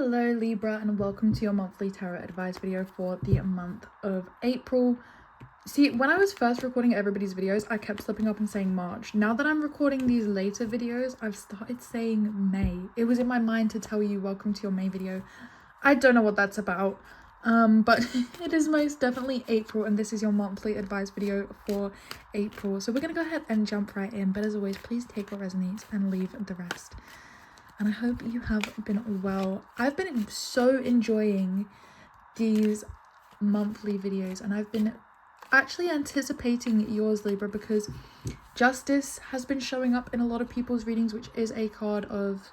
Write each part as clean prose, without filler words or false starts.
Hello Libra, and welcome to your monthly tarot advice video for the month of April. See, when I was first recording everybody's videos, I kept slipping up and saying March. Now that I'm recording these later videos, I've started saying May. It was in my mind to tell you welcome to your May video. I don't know what that's about, but it is most definitely April, and this is your monthly advice video for April. So we're gonna go ahead and jump right in, but as always, please take what resonates and leave the rest. And I hope you have been well. I've been so enjoying these monthly videos, and I've been actually anticipating yours, Libra, because justice has been showing up in a lot of people's readings, which is a card of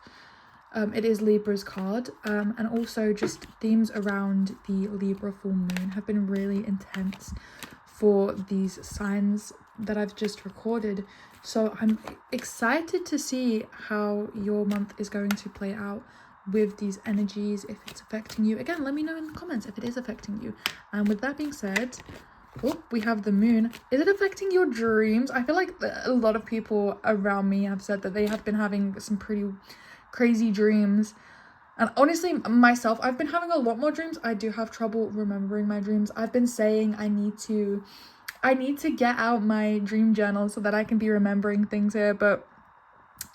it is Libra's card, and also just themes around the Libra full moon have been really intense for these signs that I've just recorded. So I'm excited to see how your month is going to play out with these energies, if it's affecting you. Again, let me know in the comments if it is affecting you. And with that being said, we have the moon. Is it affecting your dreams? I feel like a lot of people around me have said that they have been having some pretty crazy dreams. And honestly, myself, I've been having a lot more dreams. I do have trouble remembering my dreams. I've been saying I need to get out my dream journal so that I can be remembering things here, but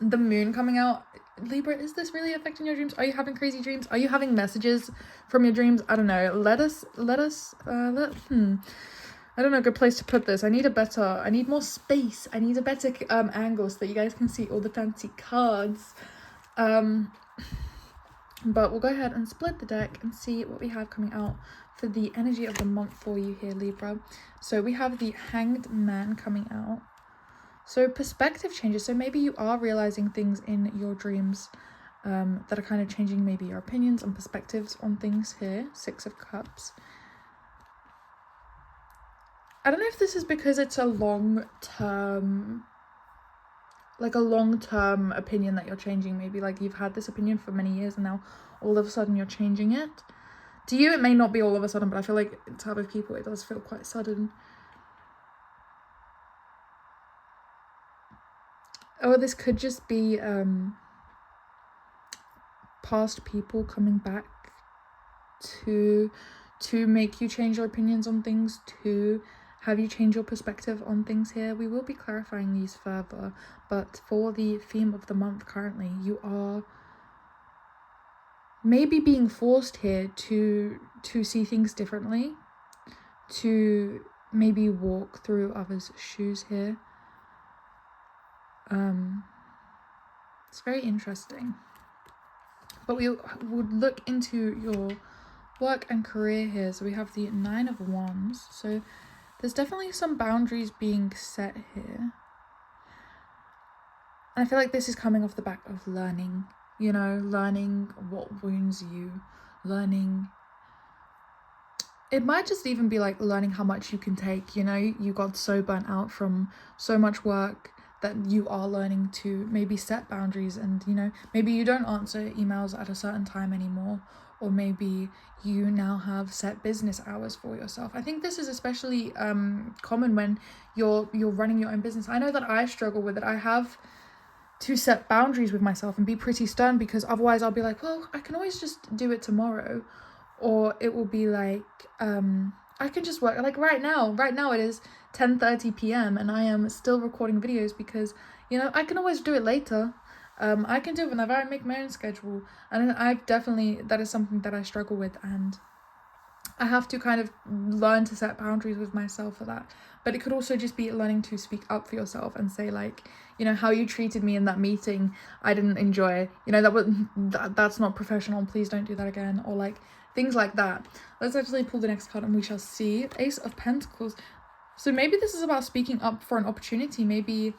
the moon coming out, Libra, is this really affecting your dreams? Are you having crazy dreams? Are you having messages from your dreams? I don't know. Let us I don't know a good place to put this. I need more space. I need a better angle so that you guys can see all the fancy cards. But we'll go ahead and split the deck and see what we have coming out for the energy of the month for you here, Libra. So we have the Hanged Man coming out. So perspective changes. So maybe you are realizing things in your dreams that are kind of changing maybe your opinions and perspectives on things here. Six of Cups. I don't know if this is because it's a long-term opinion that you're changing. Maybe like you've had this opinion for many years and now all of a sudden you're changing it. To you, it may not be all of a sudden, but I feel like to other people, it does feel quite sudden. Or this could just be past people coming back to make you change your opinions on things, to have you change your perspective on things here. We will be clarifying these further, but for the theme of the month currently, you are maybe being forced here to see things differently, to maybe walk through others' shoes here. It's very interesting. But we would look into your work and career here. So we have the Nine of Wands. So there's definitely some boundaries being set here. And I feel like this is coming off the back of learning. You know, learning what wounds you, learning. It might just even be like learning how much you can take. You know, you got so burnt out from so much work that you are learning to maybe set boundaries, and you know, maybe you don't answer emails at a certain time anymore, or maybe you now have set business hours for yourself. I think this is especially common when you're running your own business. I know that I struggle with it. I have to set boundaries with myself and be pretty stern, because otherwise I'll be like, well, I can always just do it tomorrow, or it will be like I can just work. Like right now it is 10:30 p.m. and I am still recording videos because, you know, I can always do it later. I can do it whenever I make my own schedule, and that is something that I struggle with, and I have to kind of learn to set boundaries with myself for that. But it could also just be learning to speak up for yourself and say, like, you know, how you treated me in that meeting, I didn't enjoy. You know, that's not professional. Please don't do that again. Or like things like that. Let's actually pull the next card and we shall see. Ace of Pentacles. So maybe this is about speaking up for an opportunity. Maybe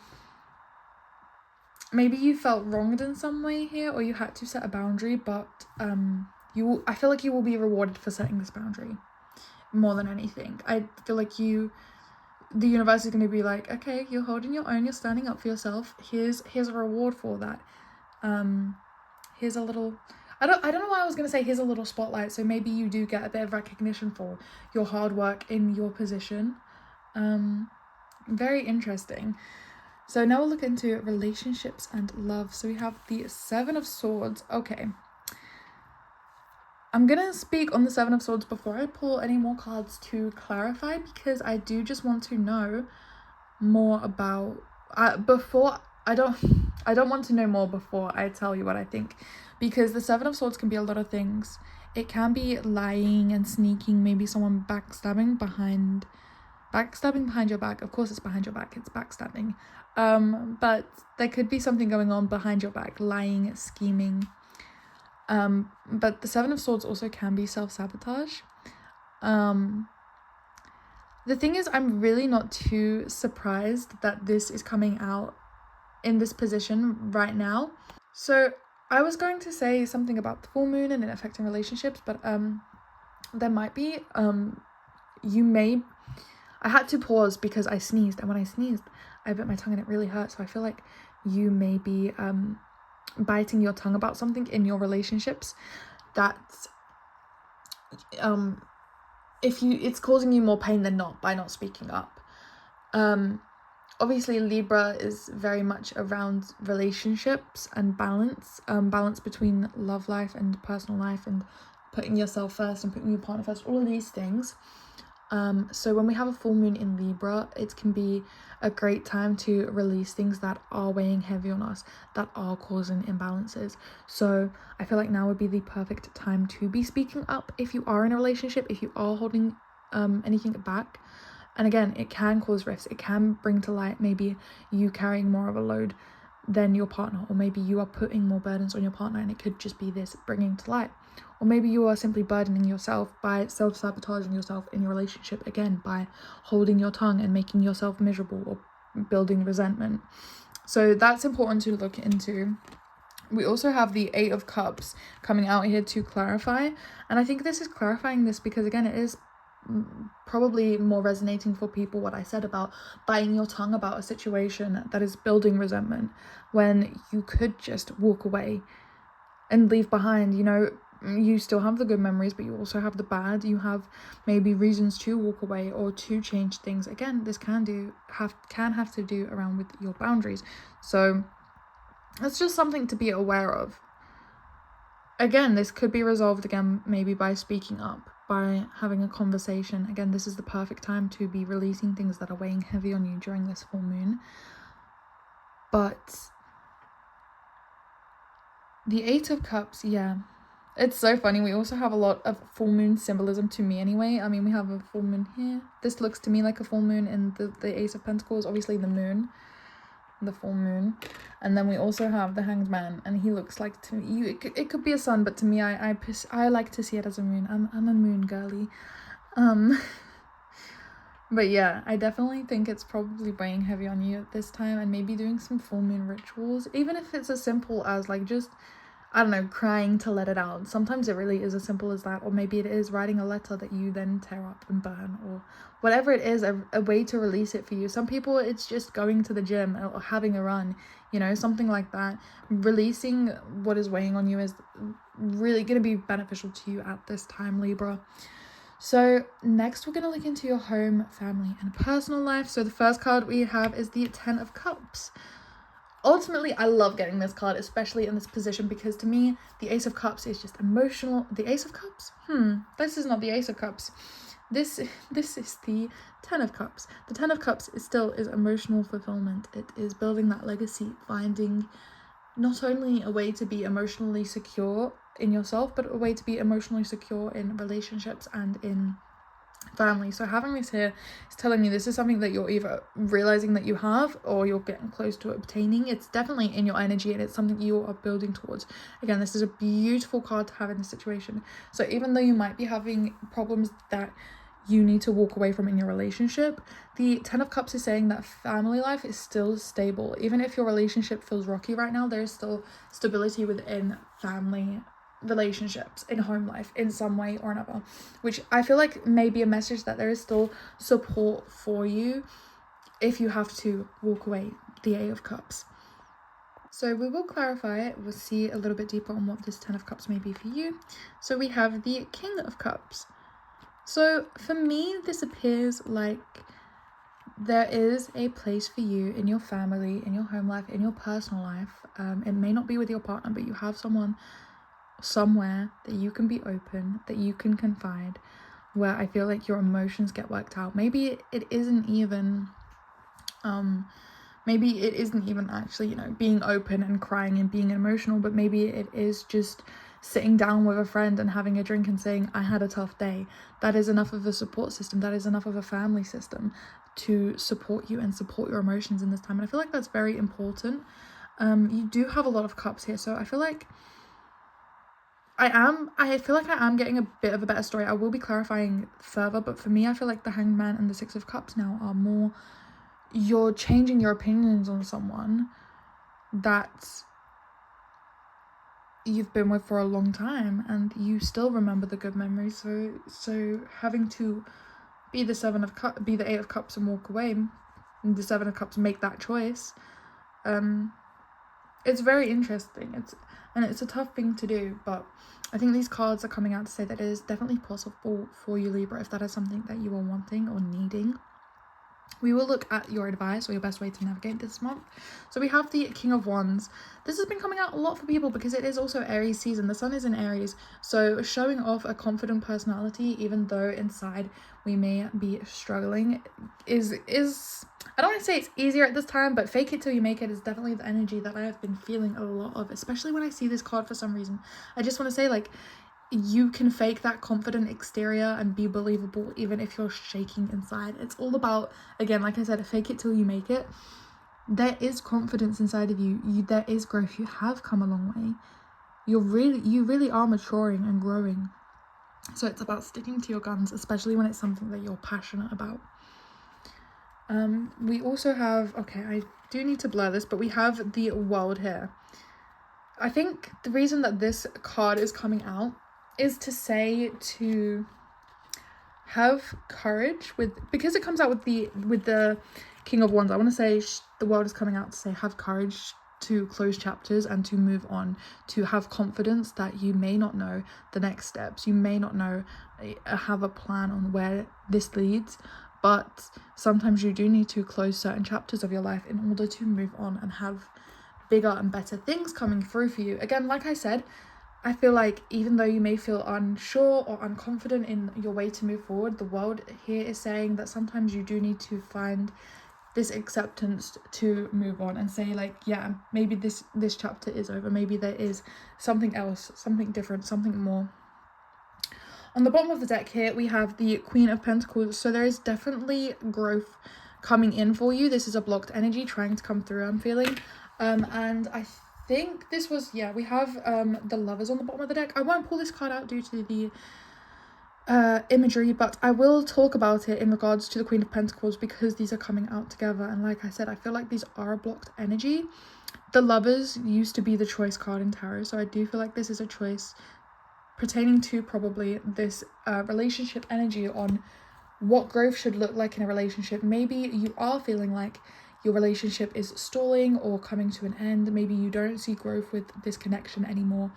you felt wronged in some way here, or you had to set a boundary, but I feel like you will be rewarded for setting this boundary more than anything. I feel like the universe is going to be like, okay, you're holding your own, you're standing up for yourself. Here's a reward for that. Here's a little, I don't know why I was going to say here's a little spotlight. So maybe you do get a bit of recognition for your hard work in your position. Very interesting. So now we'll look into relationships and love. So we have the Seven of Swords. Okay. I'm gonna speak on the Seven of Swords before I pull any more cards to clarify, because I do just want to know more about before I don't want to know more before I tell you what I think, because the Seven of Swords can be a lot of things. It can be lying and sneaking, maybe someone backstabbing behind your back. Of course it's behind your back, it's backstabbing. But there could be something going on behind your back, lying, scheming. But the Seven of Swords also can be self-sabotage. The thing is, I'm really not too surprised that this is coming out in this position right now. So I was going to say something about the full moon and it affecting relationships, but there might be I had to pause because I sneezed, and when I sneezed I bit my tongue and it really hurt. So I feel like you may be biting your tongue about something in your relationships that it's causing you more pain than not by not speaking up. Obviously Libra is very much around relationships and balance between love life and personal life, and putting yourself first and putting your partner first, all of these things. So when we have a full moon in Libra, it can be a great time to release things that are weighing heavy on us, that are causing imbalances. So I feel like now would be the perfect time to be speaking up if you are in a relationship, if you are holding anything back. And again, it can cause rifts. It can bring to light maybe you carrying more of a load than your partner, or maybe you are putting more burdens on your partner and it could just be this bringing to light. Or maybe you are simply burdening yourself by self-sabotaging yourself in your relationship, again, by holding your tongue and making yourself miserable or building resentment. So that's important to look into. We also have the Eight of Cups coming out here to clarify. And I think this is clarifying this because, again, it is probably more resonating for people what I said about biting your tongue about a situation that is building resentment, when you could just walk away and leave behind, you still have the good memories, but you also have the bad. You have maybe reasons to walk away or to change things. Again, this can have to do around with your boundaries. So it's just something to be aware of. Again, this could be resolved again maybe by speaking up, by having a conversation. Again, this is the perfect time to be releasing things that are weighing heavy on you during this full moon. But the Eight of Cups, yeah, it's so funny. We also have a lot of full moon symbolism, to me anyway. I mean, we have a full moon here. This looks to me like a full moon, and the Ace of Pentacles, obviously the moon, the full moon. And then we also have the Hanged Man, and he looks like, to me, it could be a sun, but to me, I like to see it as a moon. I'm a moon girly. But yeah, I definitely think it's probably weighing heavy on you at this time, and maybe doing some full moon rituals, even if it's as simple as like just, I don't know, crying to let it out. Sometimes it really is as simple as that. Or maybe it is writing a letter that you then tear up and burn, or whatever it is, a way to release it for you. Some people, it's just going to the gym or having a run, something like that. Releasing what is weighing on you is really going to be beneficial to you at this time, Libra. So next we're going to look into your home, family, and personal life. So the first card we have is the Ten of Cups. Ultimately, I love getting this card, especially in this position, because to me, the Ace of Cups is just emotional. The Ace of Cups? This is not the Ace of Cups. This is the Ten of Cups. The Ten of Cups is emotional fulfillment. It is building that legacy, finding not only a way to be emotionally secure in yourself, but a way to be emotionally secure in relationships and in family. So having this here is telling me this is something that you're either realizing that you have, or you're getting close to obtaining. It's definitely in your energy, and it's something you are building towards. Again, this is a beautiful card to have in this situation. So even though you might be having problems that you need to walk away from in your relationship, the Ten of Cups is saying that family life is still stable. Even if your relationship feels rocky right now, there is still stability within family relationships, in home life, in some way or another, which I feel like may be a message that there is still support for you if you have to walk away. The Eight of Cups. So we will clarify it. We'll see a little bit deeper on what this Ten of Cups may be for you. So we have the King of Cups. So for me, this appears like there is a place for you in your family, in your home life, in your personal life. It may not be with your partner, but you have someone somewhere that you can be open, that you can confide, where I feel like your emotions get worked out. Maybe it isn't even actually, you know, being open and crying and being emotional, but maybe it is just sitting down with a friend and having a drink and saying, I had a tough day. That is enough of a support system. That is enough of a family system to support you and support your emotions in this time. And I feel like that's very important. You do have a lot of cups here, so I feel like I am getting a bit of a better story. I will be clarifying further, but for me, I feel like the Hanged Man and the Six of Cups now are more, you're changing your opinions on someone that you've been with for a long time and you still remember the good memories. So having to be the Eight of Cups and walk away, and the Seven of Cups make that choice, it's very interesting. It's a tough thing to do, but I think these cards are coming out to say that it is definitely possible for you, Libra, if that is something that you are wanting or needing. We will look at your advice or your best way to navigate this month. So we have the King of Wands. This has been coming out a lot for people because it is also Aries season. The sun is in Aries, so showing off a confident personality, even though inside we may be struggling, is I don't want to say it's easier at this time, but fake it till you make it is definitely the energy that I have been feeling a lot of, especially when I see this card for some reason. I just want to say, like, you can fake that confident exterior and be believable even if you're shaking inside. It's all about, again, like I said, fake it till you make it. There is confidence inside of you. There is growth. You have come a long way. You really are maturing and growing. So it's about sticking to your guns, especially when it's something that you're passionate about. We also have, okay, I do need to blur this, but we have the World here. I think the reason that this card is coming out is to say to have courage because it comes out with the King of Wands. I want to say the World is coming out to say have courage to close chapters and to move on, to have confidence that you may not know the next steps, you may not know, have a plan on where this leads, but sometimes you do need to close certain chapters of your life in order to move on and have bigger and better things coming through for you. Again, like I said, I feel like even though you may feel unsure or unconfident in your way to move forward, the World here is saying that sometimes you do need to find this acceptance to move on and say, like, yeah, maybe this chapter is over. Maybe there is something else, something different, something more. On the bottom of the deck here, we have the Queen of Pentacles. So there is definitely growth coming in for you. This is a blocked energy trying to come through, I'm feeling. And I think this was, yeah, we have the Lovers on the bottom of the deck. I won't pull this card out due to the imagery, but I will talk about it in regards to the Queen of Pentacles because these are coming out together. And like I said, I feel like these are a blocked energy. The Lovers used to be the choice card in tarot, so I do feel like this is a choice pertaining to probably this relationship energy on what growth should look like in a relationship. Maybe you are feeling like your relationship is stalling or coming to an end. Maybe you don't see growth with this connection anymore,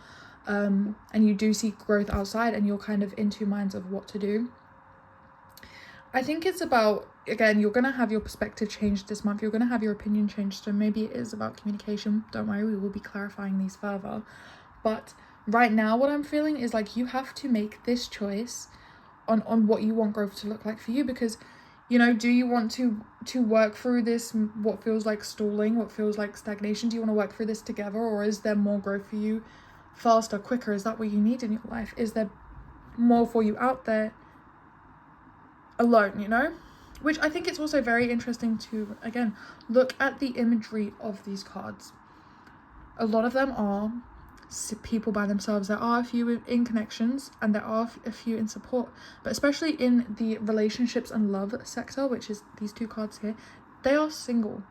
and you do see growth outside and you're kind of in two minds of what to do. I think it's about, again, you're going to have your perspective changed this month. You're going to have your opinion changed. So maybe it is about communication. Don't worry, we will be clarifying these further. But right now what I'm feeling is like you have to make this choice on what you want growth to look like for you, because, you know, do you want to work through this, what feels like stalling, what feels like stagnation? Do you want to work through this together, or is there more growth for you faster, quicker? Is that what you need in your life? Is there more for you out there alone, you know? Which I think it's also very interesting to, again, look at the imagery of these cards. A lot of them are people by themselves. There are a few in connections and there are a few in support, but especially in the relationships and love sector, which is these two cards here, they are single,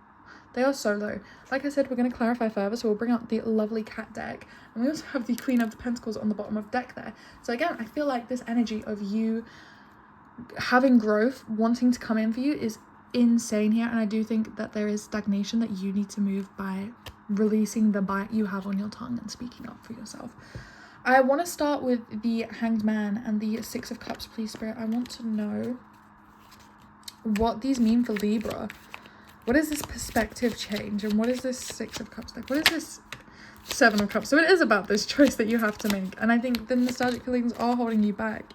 they are solo. Like I said, we're going to clarify further, so we'll bring out the lovely cat deck, and we also have the Queen of the Pentacles on the bottom of deck there. So again, I feel like this energy of you having growth wanting to come in for you is insane here, and I do think that there is stagnation that you need to move by releasing the bite you have on your tongue and speaking up for yourself. I want to start with the Hanged Man and the Six of Cups, please, Spirit. I want to know what these mean for Libra. What is this perspective change, and what is this Six of Cups like? What is this Seven of Cups. So it is about this choice that you have to make. And I think the nostalgic feelings are holding you back.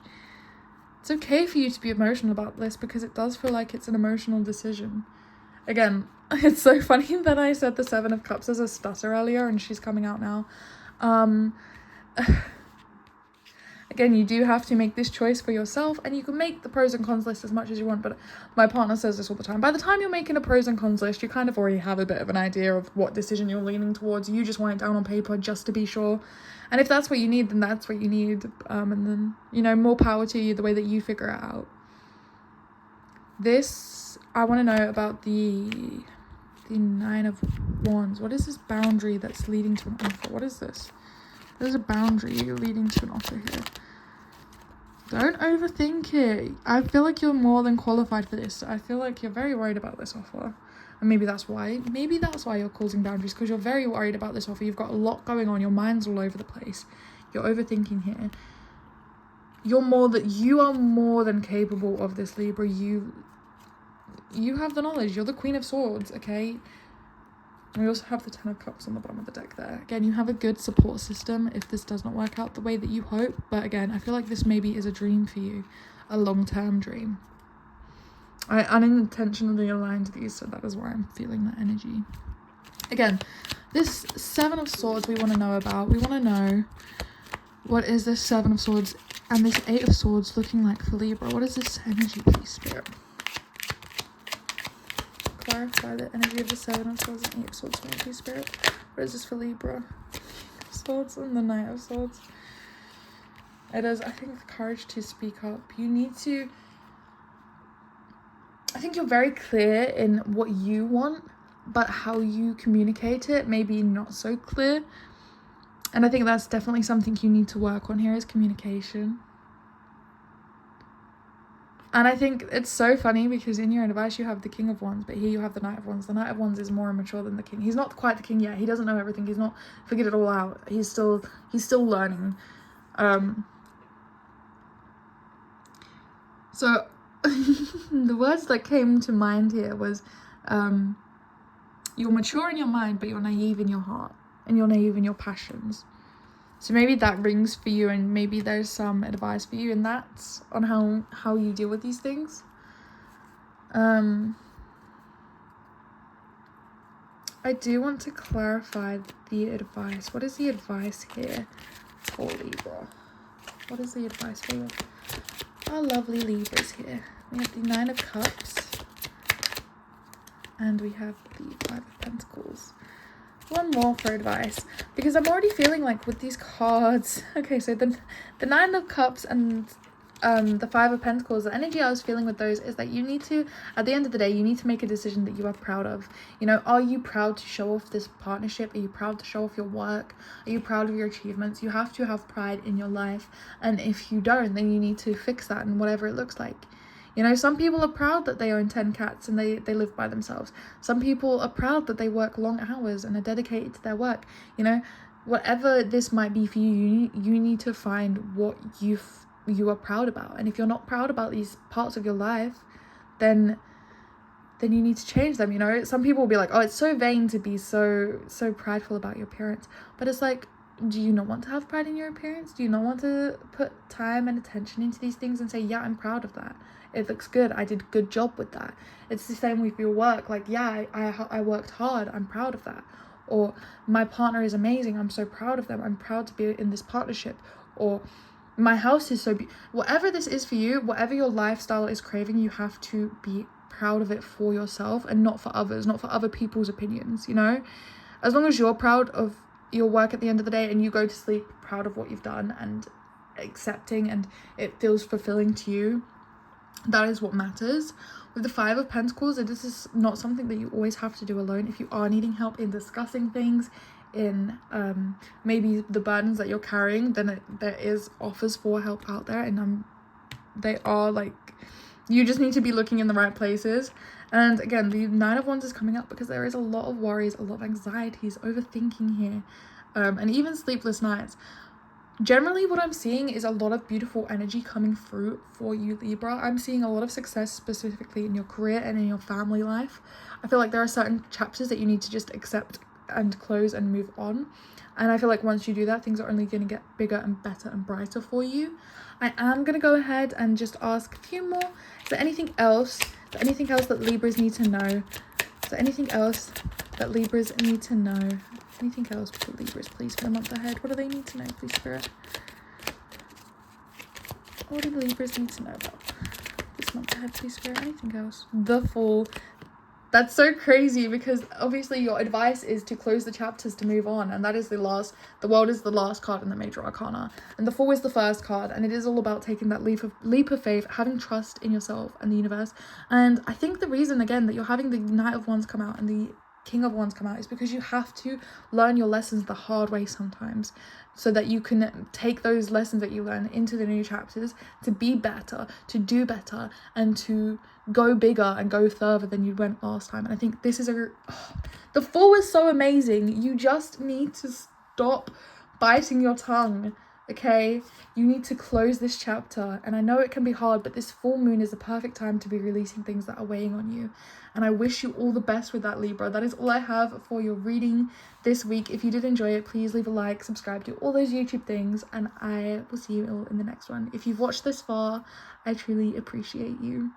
It's okay for you to be emotional about this because it does feel like it's an emotional decision. Again, it's so funny that I said the Seven of Cups as a stutter earlier and she's coming out now. Again, you do have to make this choice for yourself, and you can make the pros and cons list as much as you want, but my partner says this all the time. By the time you're making a pros and cons list, you kind of already have a bit of an idea of what decision you're leaning towards. You just want it down on paper just to be sure. And if that's what you need, then that's what you need. And then, you know, more power to you, the way that you figure it out. This, I want to know about the Nine of Wands. What is this boundary that's leading to an offer? What is this? There's a boundary leading to an offer here. Don't overthink it. I feel like you're more than qualified for this. I feel like you're very worried about this offer. And maybe that's why you're causing boundaries, because you're very worried about this offer. You've got a lot going on. Your mind's all over the place. You're overthinking here. You are more than capable of this, Libra. You have the knowledge. You're the Queen of Swords, okay? We also have the Ten of Cups on the bottom of the deck there. Again, you have a good support system if this does not work out the way that you hope. But again, I feel like this maybe is a dream for you. A long-term dream. I unintentionally aligned these, so that is why I'm feeling that energy. Again, this Seven of Swords we want to know about. We want to know, what is this Seven of Swords and this Eight of Swords looking like for Libra? What is this energy, please, Spirit? Clarify the energy of the Seven of Swords and Eight of Swords for me, please, Spirit. What is this for Libra? Swords and the Knight of Swords. It is, I think, the courage to speak up. You need to... I think you're very clear in what you want, but how you communicate it maybe not so clear. And I think that's definitely something you need to work on here, is communication. And I think it's so funny because in your advice you have the King of Wands, but here you have the Knight of Wands. The Knight of Wands is more immature than the King. He's not quite the King yet. He doesn't know everything. He's not figured it all out. He's still learning. So the words that came to mind here was, you're mature in your mind, but you're naive in your heart, and you're naive in your passions. So maybe that rings for you, and maybe there's some advice for you in that, on how you deal with these things. I do want to clarify the advice. What is the advice here for Libra? What is the advice for our lovely Libras here? We have the Nine of Cups, and we have the Five of Pentacles. One more for advice, because I'm already feeling like with these cards, okay, so the Nine of Cups and the Five of Pentacles, the energy I was feeling with those is that you need to, at the end of the day, you need to make a decision that you are proud of. You know, are you proud to show off this partnership? Are you proud to show off your work? Are you proud of your achievements? You have to have pride in your life, and if you don't, then you need to fix that in whatever it looks like. You know, some people are proud that they own 10 cats and they live by themselves. Some people are proud that they work long hours and are dedicated to their work. You know, whatever this might be for you, you need to find what you are proud about. And if you're not proud about these parts of your life, then you need to change them. You know, some people will be like, oh, it's so vain to be so prideful about your appearance. But it's like, do you not want to have pride in your appearance? Do you not want to put time and attention into these things and say, yeah, I'm proud of that. It looks good. I did a good job with that. It's the same with your work. Like, yeah, I worked hard. I'm proud of that. Or my partner is amazing. I'm so proud of them. I'm proud to be in this partnership. Or my house is so whatever this is for you, whatever your lifestyle is craving, you have to be proud of it for yourself and not for others, not for other people's opinions, you know? As long as you're proud of your work at the end of the day and you go to sleep proud of what you've done and accepting and it feels fulfilling to you, that is what matters. With the Five of Pentacles, this is not something that you always have to do alone. If you are needing help in discussing things, in maybe the burdens that you're carrying, then there is offers for help out there, and they are like, you just need to be looking in the right places. And again, the Nine of Wands is coming up because there is a lot of worries, a lot of anxieties, overthinking here, and even sleepless nights. Generally, what I'm seeing is a lot of beautiful energy coming through for you, Libra. I'm seeing a lot of success specifically in your career and in your family life. I feel like there are certain chapters that you need to just accept and close and move on. And I feel like once you do that, things are only going to get bigger and better and brighter for you. I am going to go ahead and just ask a few more. Is there anything else? Is there anything else that Libras need to know? Is there anything else that Libras need to know? Anything else for Libras, please, for the month ahead? What do they need to know, please, Spirit? What do the Libras need to know about this month ahead, please, Spirit? Anything else? The Fool. That's so crazy, because obviously your advice is to close the chapters, to move on, and that is the world is the last card in the major arcana, and the Fool is the first card, and it is all about taking that leap of faith, having trust in yourself and the universe. And I think the reason, again, that you're having the Knight of Wands come out and the King of Wands come out is because you have to learn your lessons the hard way sometimes, so that you can take those lessons that you learn into the new chapters to be better, to do better, and to go bigger and go further than you went last time. And I think this is the Fool is so amazing. You just need to stop biting your tongue, okay? You need to close this chapter, and I know it can be hard, but this full moon is the perfect time to be releasing things that are weighing on you. And I wish you all the best with that, Libra. That is all I have for your reading this week. If you did enjoy it, please leave a like, subscribe, do all those YouTube things, and I will see you all in the next one. If you've watched this far, I truly appreciate you.